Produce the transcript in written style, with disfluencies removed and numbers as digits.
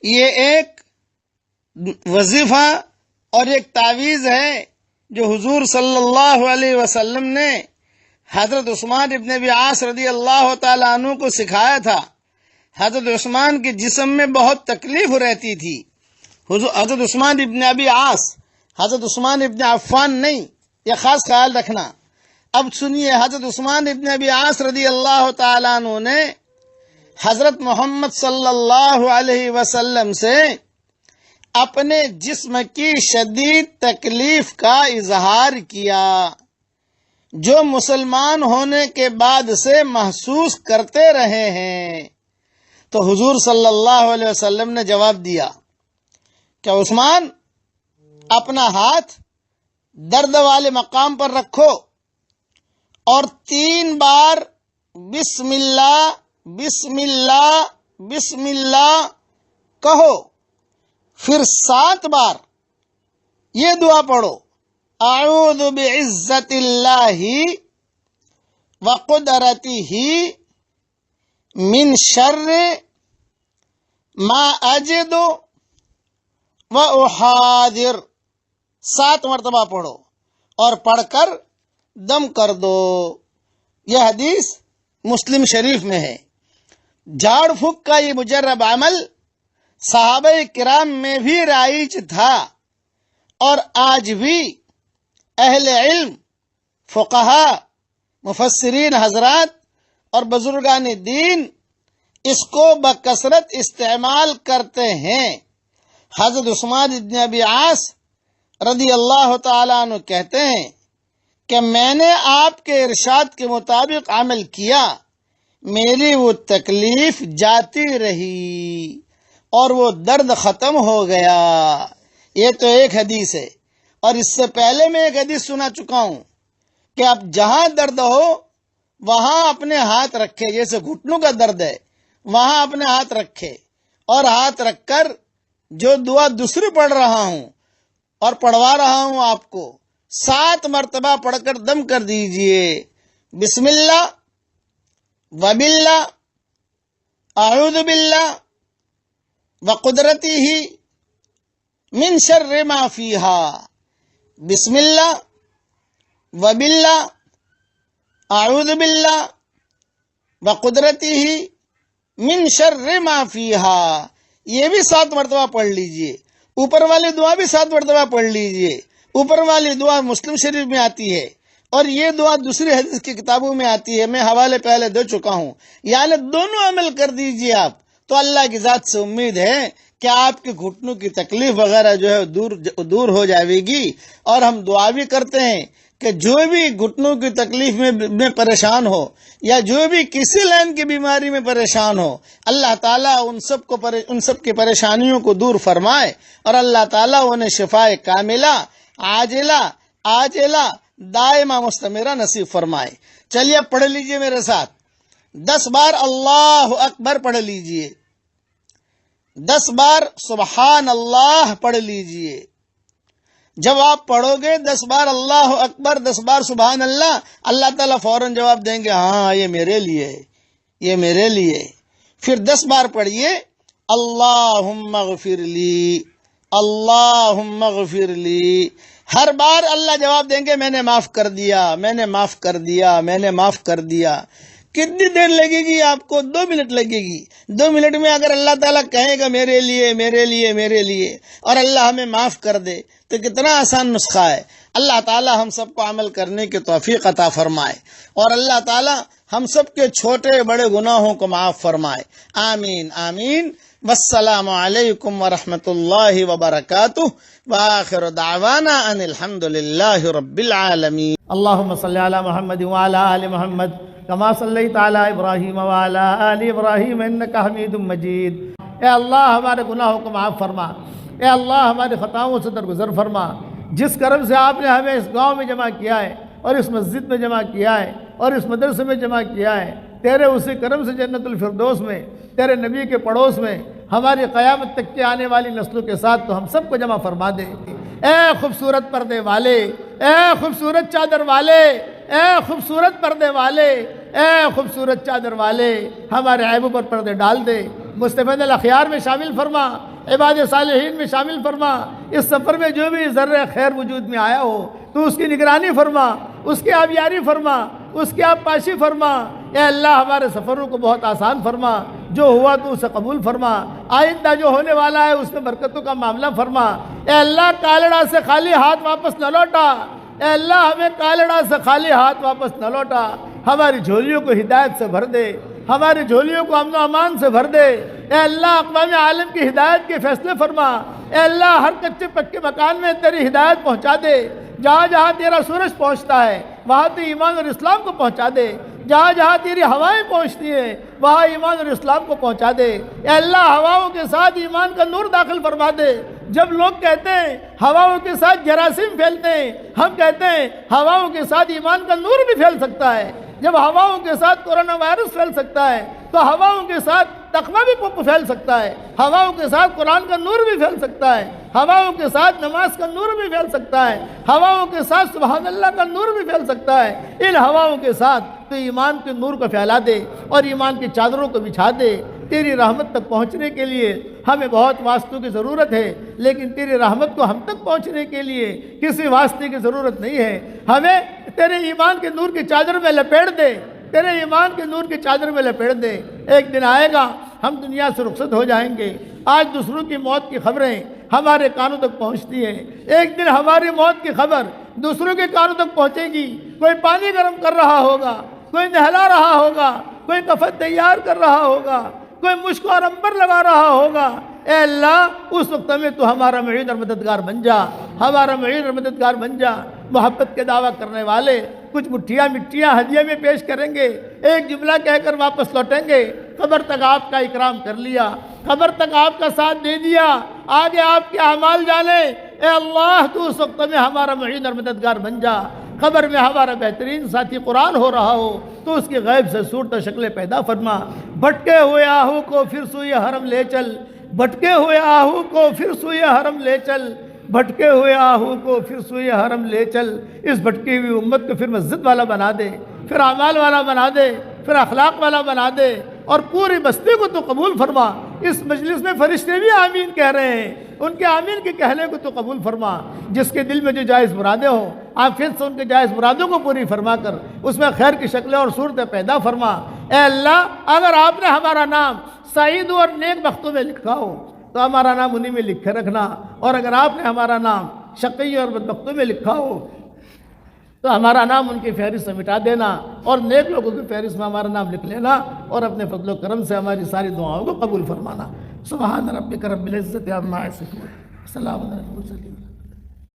یہ ایک وظیفہ اور ایک تعویذ ہے جو حضور صلی اللہ علیہ وسلم نے حضرت عثمان ابن ابی عاص رضی اللہ تعالیٰ عنہ کو سکھایا تھا۔ حضرت عثمان کے جسم میں بہت تکلیف رہتی تھی۔ حضرت عثمان ابن ابی عاص، حضرت عثمان ابن عفان نہیں، یہ خاص خیال رکھنا۔ اب سنیے، حضرت عثمان ابن ابی عاص رضی اللہ تعالیٰ عنہ نے حضرت محمد صلی اللہ علیہ وسلم سے اپنے جسم کی شدید تکلیف کا اظہار کیا جو مسلمان ہونے کے بعد سے محسوس کرتے رہے ہیں۔ تو حضور صلی اللہ علیہ وسلم نے جواب دیا کہ عثمان، اپنا ہاتھ درد والے مقام پر رکھو اور 3 بار بسم اللہ بسم اللہ بسم اللہ کہو، پھر 7 بار یہ دعا پڑھو، اعوذ بعزت اللہ وقدرتہ من شر ما اجد و احاذر۔ 7 مرتبہ پڑھو اور پڑھ کر دم کر دو۔ یہ حدیث مسلم شریف میں ہے۔ جھاڑ پھونک کا یہ مجرب عمل صحابہ کرام میں بھی رائج تھا، اور آج بھی اہل علم، فقہا، مفسرین حضرات اور بزرگان دین اس کو بکثرت استعمال کرتے ہیں۔ حضرت عثمان ابن ابی عاص رضی اللہ تعالیٰ عنہ کہتے ہیں کہ میں نے آپ کے ارشاد کے مطابق عمل کیا، میری وہ تکلیف جاتی رہی اور وہ درد ختم ہو گیا۔ یہ تو ایک حدیث ہے، اور اس سے پہلے میں ایک حدیث سنا چکا ہوں کہ اب جہاں درد ہو وہاں اپنے ہاتھ رکھے، جیسے گھٹنوں کا درد ہے وہاں اپنے ہاتھ رکھے، اور ہاتھ رکھ کر جو دعا دوسری پڑھ رہا ہوں اور پڑھوا رہا ہوں آپ کو 7 مرتبہ پڑھ کر دم کر دیجئے۔ بسم اللہ وباللہ اعوذ باللہ وقدرتہ من شر ما فیہا۔ بسم اللہ وباللہ اعوذ باللہ وقدرتہ من شر ما فیہا۔ یہ بھی 7 مرتبہ پڑھ لیجئے۔ اوپر والی دعا بھی 7 مرتبہ پڑھ لیجئے۔ اوپر والی دعا مسلم شریف میں آتی ہے، اور یہ دعا دوسری حدیث کی کتابوں میں آتی ہے، میں حوالے پہلے دے چکا ہوں۔ یعنی دونوں عمل کر دیجئے آپ، تو اللہ کی ذات سے امید ہے کہ آپ کے گھٹنوں کی تکلیف وغیرہ جو ہے دور ہو جائے گی۔ اور ہم دعا بھی کرتے ہیں کہ جو بھی گھٹنوں کی تکلیف میں پریشان ہو، یا جو بھی کسی لائن کی بیماری میں پریشان ہو، اللہ تعالیٰ ان سب کی پریشانیوں کو دور فرمائے، اور اللہ تعالیٰ انہیں شفائے کاملہ عاجلہ دائمہ مستمرہ نصیب فرمائے۔ چلیے اب پڑھ لیجئے میرے ساتھ، 10 بار اللہ اکبر پڑھ لیجئے، 10 بار سبحان اللہ پڑھ لیجئے۔ جب آپ پڑھو گے 10 بار اللہ اکبر، 10 بار سبحان اللہ، اللہ تعالیٰ فوراً جواب دیں گے، ہاں یہ میرے لیے ہے، یہ میرے لیے۔ پھر 10 بار پڑھیے، اللہم اغفر لی، اللہم اغفر لی۔ ہر بار اللہ جواب دیں گے، میں نے معاف کر دیا، میں نے معاف کر دیا، میں نے معاف کر دیا۔ کتنی دیر لگے گی آپ کو؟ 2 منٹ لگے گی۔ 2 منٹ میں اگر اللہ تعالیٰ کہے گا میرے لیے میرے لیے میرے لیے، اور اللہ ہمیں معاف کر دے، تو کتنا آسان نسخہ ہے۔ اللہ تعالیٰ ہم سب کو عمل کرنے کی توفیق عطا فرمائے، اور اللہ تعالیٰ ہم سب کے چھوٹے بڑے گناہوں کو معاف فرمائے۔ آمین آمین۔ والسلام علیکم ورحمۃ اللہ وبرکاتہ، وآخر دعوانا ان الحمد للہ رب العالمین۔ اللہم صلی علی محمد وعلی آل محمد کما صلیت علی ابراہیم وعلی آل ابراہیم انکا حمید مجید۔ اے اللہ ہمارے گناہوں کو معاف فرما، اے اللہ ہماری خطاؤں سے درگزر فرما۔ جس کرم سے آپ نے ہمیں اس گاؤں میں جمع کیا ہے، اور اس مسجد میں جمع کیا ہے، اور اس مدرسے میں جمع کیا ہے، تیرے اسی کرم سے جنت الفردوس میں، تیرے نبی کے پڑوس میں، ہماری قیامت تک کے آنے والی نسلوں کے ساتھ تو ہم سب کو جمع فرما دے۔ اے خوبصورت پردے والے، اے خوبصورت چادر والے، اے خوبصورت پردے والے، اے خوبصورت چادر والے، ہمارے عیبوں پر پردے ڈال دے، مصطفین الاخیار میں شامل فرما، عباد صالحین میں شامل فرما۔ اس سفر میں جو بھی ذرہ خیر وجود میں آیا ہو تو اس کی نگرانی فرما، اس کی آبیاری فرما، اس کی آپ پاشی فرما۔ اے اللہ ہمارے سفروں کو بہت آسان فرما، جو ہوا تو اسے قبول فرما، آئندہ جو ہونے والا ہے اس میں برکتوں کا معاملہ فرما۔ اے اللہ کالڑا سے خالی ہاتھ واپس نہ لوٹا، اے اللہ ہمیں کالڑا سے خالی ہاتھ واپس نہ لوٹا، ہماری جھولیوں کو ہدایت سے بھر دے، ہماری جھولیوں کو امن و امان سے بھر دے۔ اے اللہ اقوام عالم کی ہدایت کے فیصلے فرما، اے اللہ ہر کچے پکے مکان میں تیری ہدایت پہنچا دے، جہاں جہاں تیرا سورج پہنچتا ہے وہاں تو ایمان اور اسلام کو پہنچا دے، جہاں جہاں تیری ہوائیں پہنچتی ہیں وہاں ایمان اور اسلام کو پہنچا دے۔ اے اللہ ہواؤں کے ساتھ ایمان کا نور داخل فرما دے۔ جب لوگ کہتے ہیں ہواؤں کے ساتھ جراثیم پھیلتے ہیں، ہم کہتے ہیں ہواؤں کے ساتھ ایمان کا نور بھی پھیل سکتا ہے۔ جب ہواؤں کے ساتھ کورونا وائرس پھیل سکتا ہے تو ہواؤں کے ساتھ تقویٰ بھی پھیل سکتا ہے، ہواؤں کے ساتھ قرآن کا نور بھی پھیل سکتا ہے، ہواؤں کے ساتھ نماز کا نور بھی پھیل سکتا ہے، ہواؤں کے ساتھ سبحان اللہ کا نور بھی پھیل سکتا ہے۔ ان ہواؤں کے ساتھ تو ایمان کے نور کو پھیلا دے اور ایمان کی چادروں کو بچھا دے۔ تیری رحمت تک پہنچنے کے لیے ہمیں بہت واسطوں کی ضرورت ہے، لیکن تیری رحمت کو ہم تک پہنچنے کے لیے کسی واسطے کی ضرورت نہیں ہے۔ ہمیں تیرے ایمان کے نور کی چادر میں لپیٹ دے، تیرے ایمان کے نور کی چادر میں لپیٹ دے۔ ایک دن آئے گا ہم دنیا سے رخصت ہو جائیں گے۔ آج دوسروں کی موت کی خبریں ہمارے کانوں تک پہنچتی ہیں، ایک دن ہماری موت کی خبر دوسروں کے کانوں تک پہنچے گی۔ کوئی پانی گرم کر رہا ہوگا، کوئی نہلا رہا ہوگا، کوئی کفن تیار کر رہا ہوگا، کوئی مشک اور عنبر لگا رہا ہوگا۔ اے اللہ اس وقت میں تو ہمارا معین اور مددگار بن جا، ہمارا معین اور مددگار بن جا۔ محبت کے دعویٰ کرنے والے کچھ مٹھیاں ہدیے میں پیش کریں گے، ایک جملہ کہہ کر واپس لوٹیں گے، قبر تک آپ کا اکرام کر لیا، قبر تک آپ کا ساتھ دے دیا، آگے آپ کے اعمال جانے۔ اے اللہ تو اس وقت میں ہمارا معین اور مددگار بن جا۔ قبر میں ہمارا بہترین ساتھی قرآن ہو رہا ہو تو اس کی غیب سے صورت و شکلیں پیدا فرما۔ بھٹکے ہوئے آہو کو پھر سوئے حرم لے چل، بھٹکے ہوئے آہو کو پھر سوئے حرم لے چل، بھٹکے ہوئے آہو کو پھر سوئے حرم لے چل۔ اس بھٹکی ہوئی امت کو پھر مسجد والا بنا دے، پھر اعمال والا بنا دے، پھر اخلاق والا بنا دے، اور پوری بستی کو تو قبول فرما۔ اس مجلس میں فرشتے بھی آمین کہہ رہے ہیں، ان کے آمین کے کہنے کو تو قبول فرما۔ جس کے دل میں جو جائز مرادیں ہوں آپ پھر سے ان کے جائز مرادوں کو پوری فرما کر اس میں خیر کی شکلیں اور صورتیں پیدا فرما۔ اے اللہ اگر آپ نے ہمارا نام سعید اور نیک بختوں میں لکھا ہو تو ہمارا نام انہی میں لکھے رکھنا، اور اگر آپ نے ہمارا نام شقی اور بدبختوں میں لکھا ہو تو ہمارا نام ان کی فہرست سے مٹا دینا، اور نیک لوگوں کی فہرست میں ہمارا نام لکھ لینا، اور اپنے فضل و کرم سے ہماری ساری دعاؤں کو قبول فرمانا۔ سبحان ربک رب العزت عما یصفون، سلام علی المرسلین۔